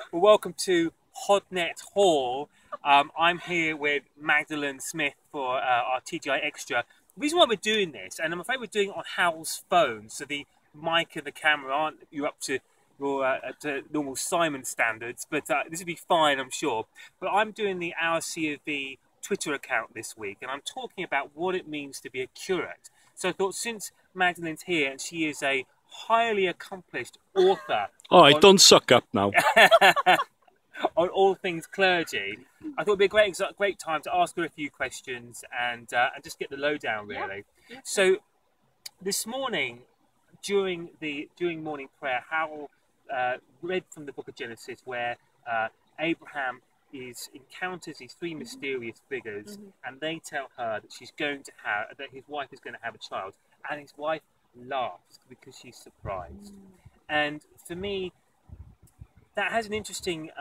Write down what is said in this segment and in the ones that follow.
Well, welcome to Hodnet Hall. I'm here with Magdalene Smith for our TGI Extra. The reason why we're doing this, and I'm afraid we're doing it on Hal's phone, so the mic and the camera aren't up to your to normal Simon standards, but this will be fine, I'm sure. But I'm doing the Our C of V Twitter account this week, and I'm talking about what it means to be a curate. So I thought, since Magdalene's here, and she is a highly accomplished author. All right, don't suck up now. On all things clergy, I thought it'd be a great time to ask her a few questions and just get the lowdown, really. Yeah. So this morning, during morning prayer, Hal read from the book of Genesis, where Abraham encounters these three mysterious figures, and they tell her that his wife is going to have a child, and his wife laughs because she's surprised. And for me, that has an interesting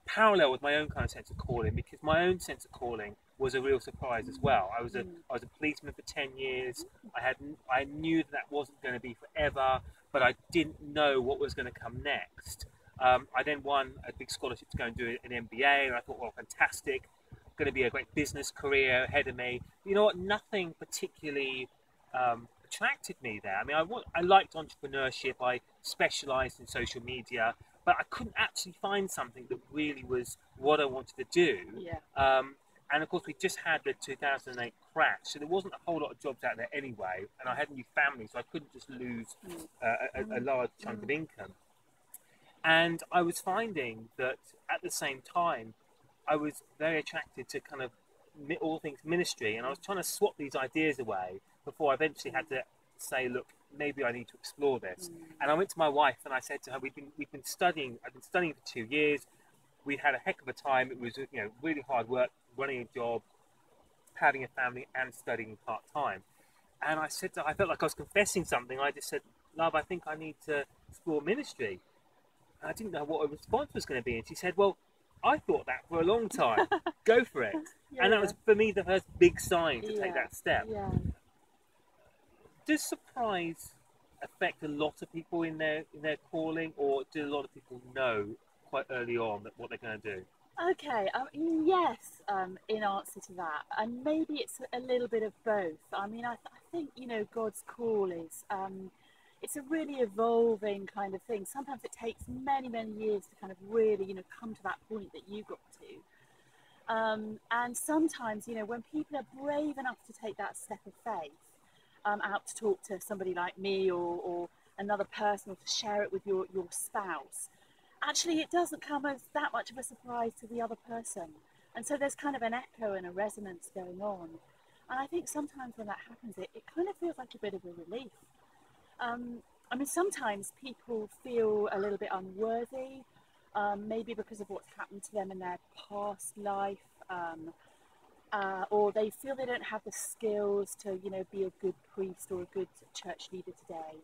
parallel with my own kind of sense of calling, because my own sense of calling was a real surprise as well. I was a policeman for 10 years. I knew that wasn't going to be forever, but I didn't know what was going to come next. I then won a big scholarship to go and do an MBA, and I thought, well, fantastic, going to be a great business career ahead of me. You know what? Nothing particularly attracted me there. I mean, I liked entrepreneurship. I specialised in social media, but I couldn't actually find something that really was what I wanted to do. Yeah. And of course, we just had the 2008 crash, so there wasn't a whole lot of jobs out there anyway, and I had a new family, so I couldn't just lose a large chunk of income. And I was finding that at the same time, I was very attracted to kind of all things ministry, and I was trying to swap these ideas away before I eventually had to say, look, maybe I need to explore this. And I went to my wife and I said to her, I've been studying for 2 years. We had a heck of a time. It was, really hard work, running a job, having a family, and studying part-time. And I said to her, I felt like I was confessing something. I just said, love, I think I need to explore ministry. And I didn't know what her response was going to be. And she said, well, I thought that for a long time. Go for it. Yeah. And that was, for me, the first big sign to take that step. Yeah. Does surprise affect a lot of people in their calling, or do a lot of people know quite early on what they're going to do? Okay, yes, in answer to that, and maybe it's a little bit of both. I mean, I think, God's call is, it's a really evolving kind of thing. Sometimes it takes many, many years to kind of really, come to that point that you got to. And sometimes, when people are brave enough to take that step of faith, out to talk to somebody like me or another person, or to share it with your spouse, actually it doesn't come as that much of a surprise to the other person. And so there's kind of an echo and a resonance going on. And I think sometimes when that happens, it kind of feels like a bit of a relief. I mean, sometimes people feel a little bit unworthy, maybe because of what's happened to them in their past life, or they feel they don't have the skills to, be a good priest or a good church leader today.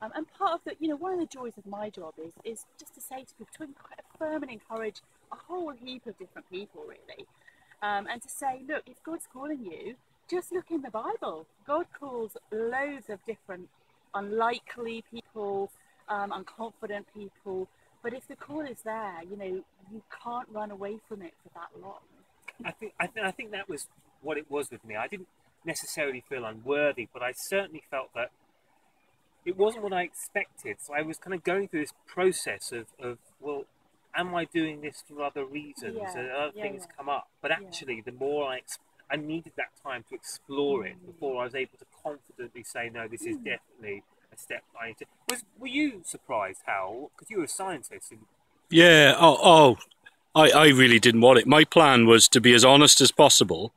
And part of the, one of the joys of my job is just to say to people, to affirm and encourage a whole heap of different people, really. And to say, look, if God's calling you, just look in the Bible. God calls loads of different unlikely people, unconfident people. But if the call is there, you can't run away from it for that long. I think that was what it was with me. I didn't necessarily feel unworthy, but I certainly felt that it wasn't what I expected. So I was kind of going through this process of well, am I doing this for other reasons? And other things come up. But actually, the more I needed that time to explore it before I was able to confidently say, no, this is definitely a step I need to. Were you surprised, Hal? Because you were a scientist. Yeah. I really didn't want it. My plan was to be as honest as possible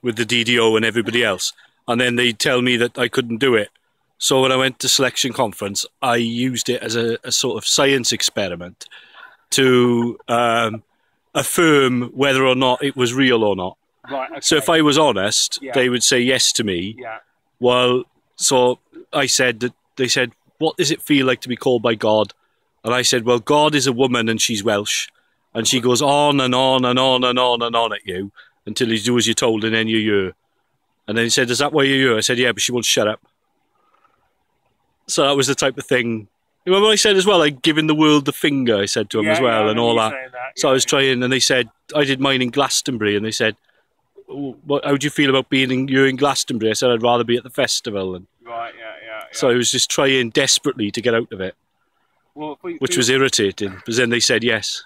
with the DDO and everybody else, and then they'd tell me that I couldn't do it. So when I went to selection conference, I used it as a sort of science experiment to affirm whether or not it was real or not. Right. Okay. So if I was honest, they would say yes to me. Yeah. Well, so I said that. They said, "What does it feel like to be called by God?" And I said, "Well, God is a woman and she's Welsh." And she goes on and on and on and on and on at you until you do as you're told, and then you hear. And then he said, "Is that why you're here?" I said, "Yeah, but she won't shut up." So that was the type of thing Remember I said as well, like giving the world the finger, I said to them as well, I and remember all you that. saying that. So I was trying, and they said, I did mine in Glastonbury, and they said, how do you feel about you're in Glastonbury? I said, I'd rather be at the festival. And Right, yeah. so I was just trying desperately to get out of it, Well, which was irritating, but then they said yes.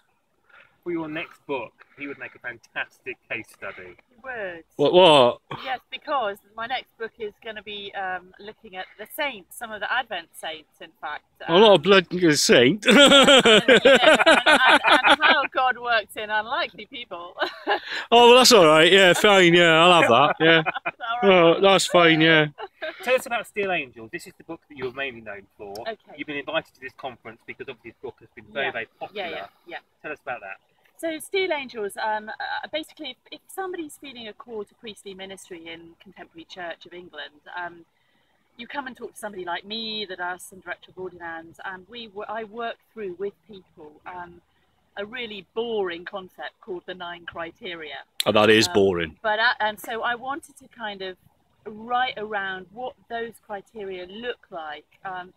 for your next book, he would make a fantastic case study. Words. What? Yes, because my next book is going to be looking at the saints, some of the Advent saints, in fact. I'm not a bloody saint. And how God works in unlikely people. Oh, well, that's all right. Yeah, fine. Yeah, I'll have that. Yeah. Oh, that's fine. Yeah. Tell us about Steel Angels. This is the book that you're mainly known for. Okay. You've been invited to this conference because obviously this book has been very, very popular. Yeah. Tell us about that. So Steel Angels, basically, if somebody's feeling a call to priestly ministry in Contemporary Church of England, you come and talk to somebody like me, the Diocesan Director of Ordinands, and I work through with people a really boring concept called the 9 criteria. Oh, that is boring. And so I wanted to kind of write around what those criteria look like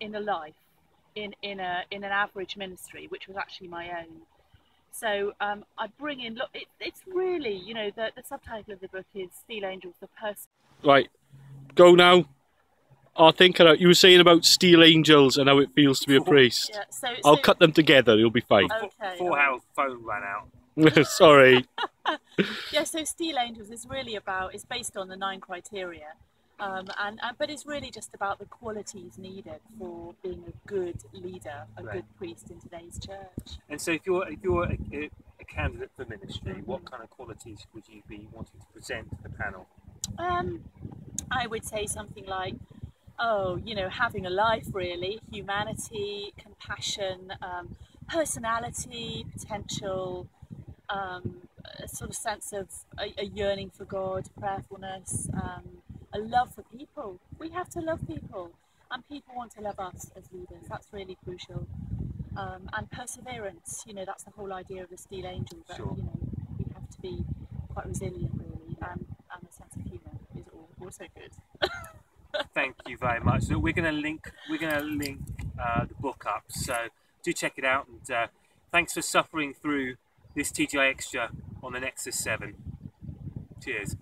in a life, in an average ministry, which was actually my own. So I bring in, look, it's really, you know, the subtitle of the book is Steel Angels, the person. Right, go now. I think you were saying about Steel Angels and how it feels to be a priest. Yeah, so I'll cut them together, you'll be fine. Okay. Before our phone ran out. Sorry. Yeah, so Steel Angels is really it's based on the 9 criteria. But it's really just about the qualities needed for being a good leader, a good priest in today's church. And so, if you're a candidate for ministry, what kind of qualities would you be wanting to present to the panel? I would say something like, having a life, really, humanity, compassion, personality, potential, a sort of sense of a yearning for God, prayerfulness. A love for people. We have to love people, and people want to love us as leaders. That's really crucial. And perseverance. You know, that's the whole idea of the Steel Angel. That Sure. you know, we have to be quite resilient, really, and a sense of humour is also good. Thank you very much. So we're going to link the book up. So do check it out, and thanks for suffering through this TGI Extra on the Nexus 7. Cheers.